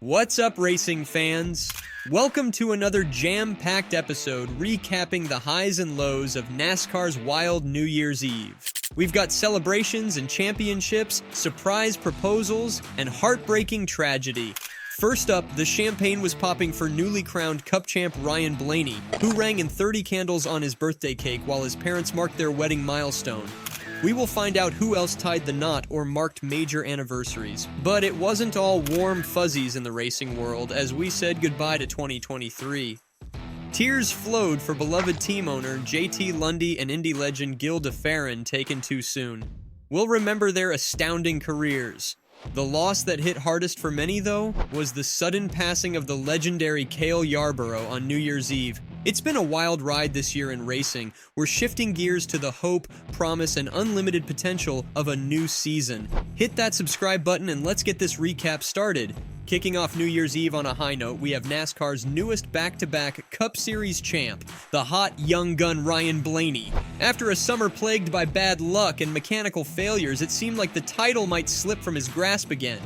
What's up, racing fans? Welcome to another jam-packed episode recapping the highs and lows of NASCAR's wild New Year's Eve. We've got celebrations and championships, surprise proposals, and heartbreaking tragedy. First up, the champagne was popping for newly crowned Cup champ Ryan Blaney, who rang in 30 candles on his birthday cake while his parents marked their wedding milestone. We will find out who else tied the knot or marked major anniversaries. But it wasn't all warm fuzzies in the racing world as we said goodbye to 2023. Tears flowed for beloved team owner JT Lundy and Indy legend Gil DeFerrin taken too soon. We'll remember their astounding careers. The loss that hit hardest for many, though, was the sudden passing of the legendary Cale Yarborough on New Year's Eve. It's been a wild ride this year in racing. We're shifting gears to the hope, promise, and unlimited potential of a new season. Hit that subscribe button and let's get this recap started. Kicking off New Year's Eve on a high note, we have NASCAR's newest back-to-back Cup Series champ, the hot young gun Ryan Blaney. After a summer plagued by bad luck and mechanical failures, it seemed like the title might slip from his grasp again.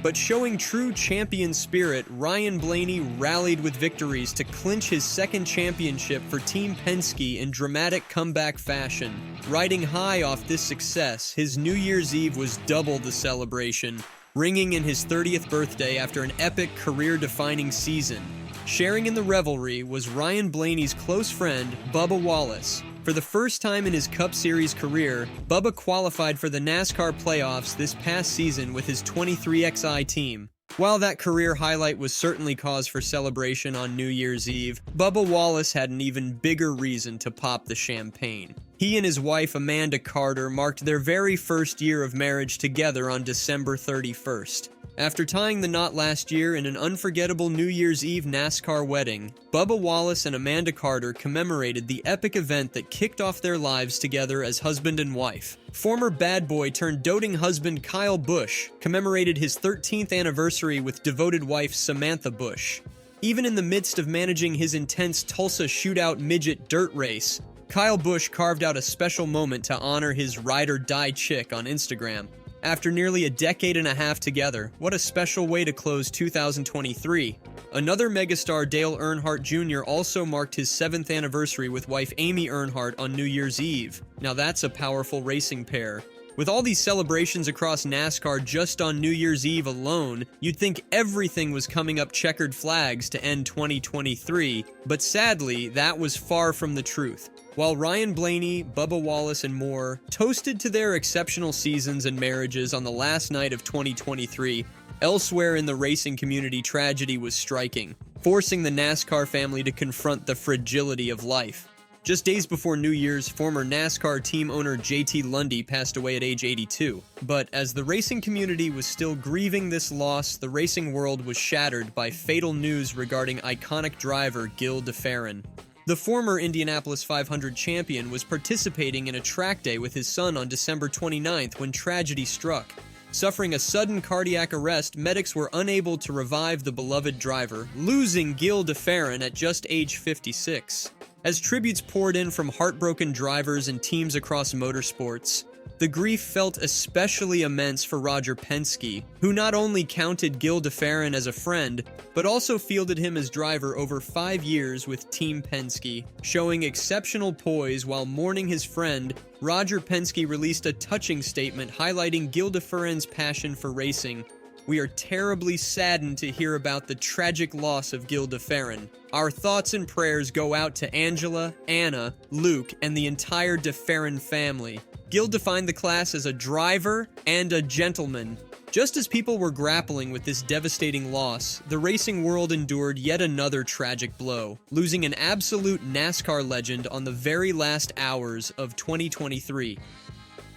But showing true champion spirit, Ryan Blaney rallied with victories to clinch his second championship for Team Penske in dramatic comeback fashion. Riding high off this success, his New Year's Eve was double the celebration, ringing in his 30th birthday after an epic career-defining season. Sharing in the revelry was Ryan Blaney's close friend, Bubba Wallace. For the first time in his Cup Series career, Bubba qualified for the NASCAR playoffs this past season with his 23XI team. While that career highlight was certainly cause for celebration on New Year's Eve, Bubba Wallace had an even bigger reason to pop the champagne. He and his wife Amanda Carter marked their very first year of marriage together on December 31st. After tying the knot last year in an unforgettable New Year's Eve NASCAR wedding, Bubba Wallace and Amanda Carter commemorated the epic event that kicked off their lives together as husband and wife. Former bad boy turned doting husband Kyle Busch commemorated his 13th anniversary with devoted wife Samantha Busch. Even in the midst of managing his intense Tulsa Shootout midget dirt race, Kyle Busch carved out a special moment to honor his ride-or-die chick on Instagram. After nearly a decade and a half together, what a special way to close 2023. Another megastar, Dale Earnhardt Jr., also marked his 7th anniversary with wife Amy Earnhardt on New Year's Eve. Now that's a powerful racing pair. With all these celebrations across NASCAR just on New Year's Eve alone, you'd think everything was coming up checkered flags to end 2023, but sadly, that was far from the truth. While Ryan Blaney, Bubba Wallace, and more toasted to their exceptional seasons and marriages on the last night of 2023, elsewhere in the racing community tragedy was striking, forcing the NASCAR family to confront the fragility of life. Just days before New Year's, former NASCAR team owner JT Lundy passed away at age 82. But as the racing community was still grieving this loss, the racing world was shattered by fatal news regarding iconic driver Gil DeFerrin. The former Indianapolis 500 champion was participating in a track day with his son on December 29th when tragedy struck. Suffering a sudden cardiac arrest, medics were unable to revive the beloved driver, losing Gil DeFerrin at just age 56. As tributes poured in from heartbroken drivers and teams across motorsports, the grief felt especially immense for Roger Penske, who not only counted Gil DeFerrin as a friend, but also fielded him as driver over 5 years with Team Penske. Showing exceptional poise while mourning his friend, Roger Penske released a touching statement highlighting Gil DeFerrin's passion for racing. "We are terribly saddened to hear about the tragic loss of Gil DeFerrin. Our thoughts and prayers go out to Angela, Anna, Luke, and the entire DeFerrin family. Gil defined the class as a driver and a gentleman." Just as people were grappling with this devastating loss, the racing world endured yet another tragic blow, losing an absolute NASCAR legend on the very last hours of 2023.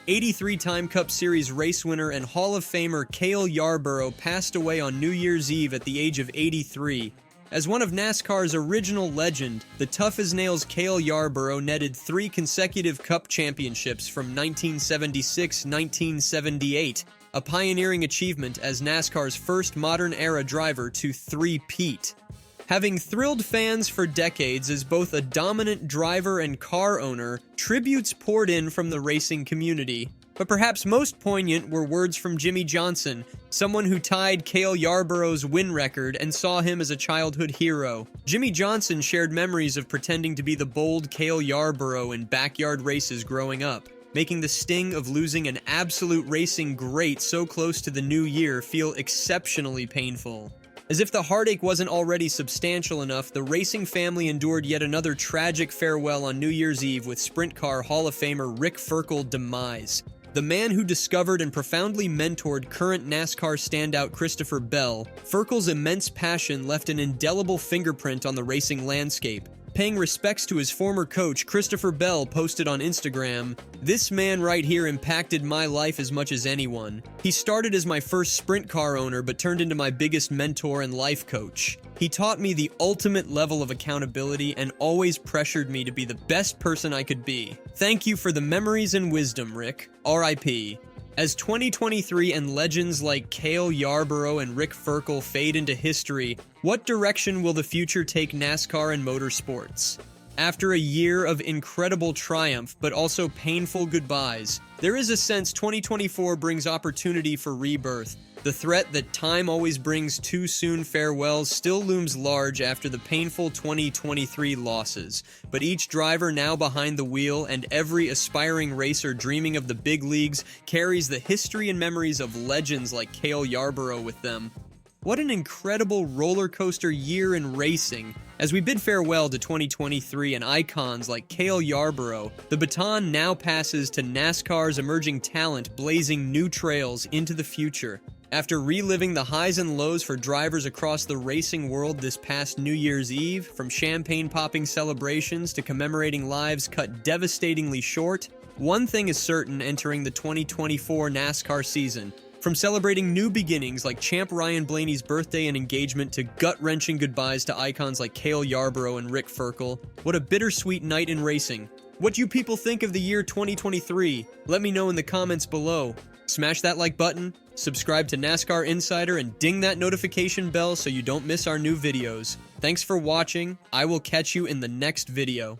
83-time Cup Series race winner and Hall of Famer Cale Yarborough passed away on New Year's Eve at the age of 83. As one of NASCAR's original legend, the tough-as-nails Cale Yarborough netted 3 consecutive Cup championships from 1976-1978, a pioneering achievement as NASCAR's first modern-era driver to three-peat. Having thrilled fans for decades as both a dominant driver and car owner, tributes poured in from the racing community. But perhaps most poignant were words from Jimmy Johnson, someone who tied Cale Yarborough's win record and saw him as a childhood hero. Jimmy Johnson shared memories of pretending to be the bold Cale Yarborough in backyard races growing up, making the sting of losing an absolute racing great so close to the new year feel exceptionally painful. As if the heartache wasn't already substantial enough, the racing family endured yet another tragic farewell on New Year's Eve with Sprint Car Hall of Famer Rick Ferkel demise. The man who discovered and profoundly mentored current NASCAR standout Christopher Bell, Ferkel's immense passion left an indelible fingerprint on the racing landscape. Paying respects to his former coach, Christopher Bell posted on Instagram, "This man right here impacted my life as much as anyone. He started as my first sprint car owner but turned into my biggest mentor and life coach. He taught me the ultimate level of accountability and always pressured me to be the best person I could be. Thank you for the memories and wisdom, Rick. R.I.P." As 2023 and legends like Cale Yarborough and Rick Ferkel fade into history, what direction will the future take NASCAR and motorsports? After a year of incredible triumph, but also painful goodbyes, there is a sense 2024 brings opportunity for rebirth. The threat that time always brings too soon farewells still looms large after the painful 2023 losses, but each driver now behind the wheel and every aspiring racer dreaming of the big leagues carries the history and memories of legends like Cale Yarborough with them. What an incredible roller coaster year in racing. As we bid farewell to 2023 and icons like Cale Yarborough, the baton now passes to NASCAR's emerging talent blazing new trails into the future. After reliving the highs and lows for drivers across the racing world this past New Year's Eve, from champagne-popping celebrations to commemorating lives cut devastatingly short, one thing is certain entering the 2024 NASCAR season. From celebrating new beginnings like champ Ryan Blaney's birthday and engagement to gut-wrenching goodbyes to icons like Cale Yarborough and Rick Ferkel, what a bittersweet night in racing. What do you people think of the year 2023? Let me know in the comments below. Smash that like button, subscribe to NASCAR Insider, and ding that notification bell so you don't miss our new videos. Thanks for watching. I will catch you in the next video.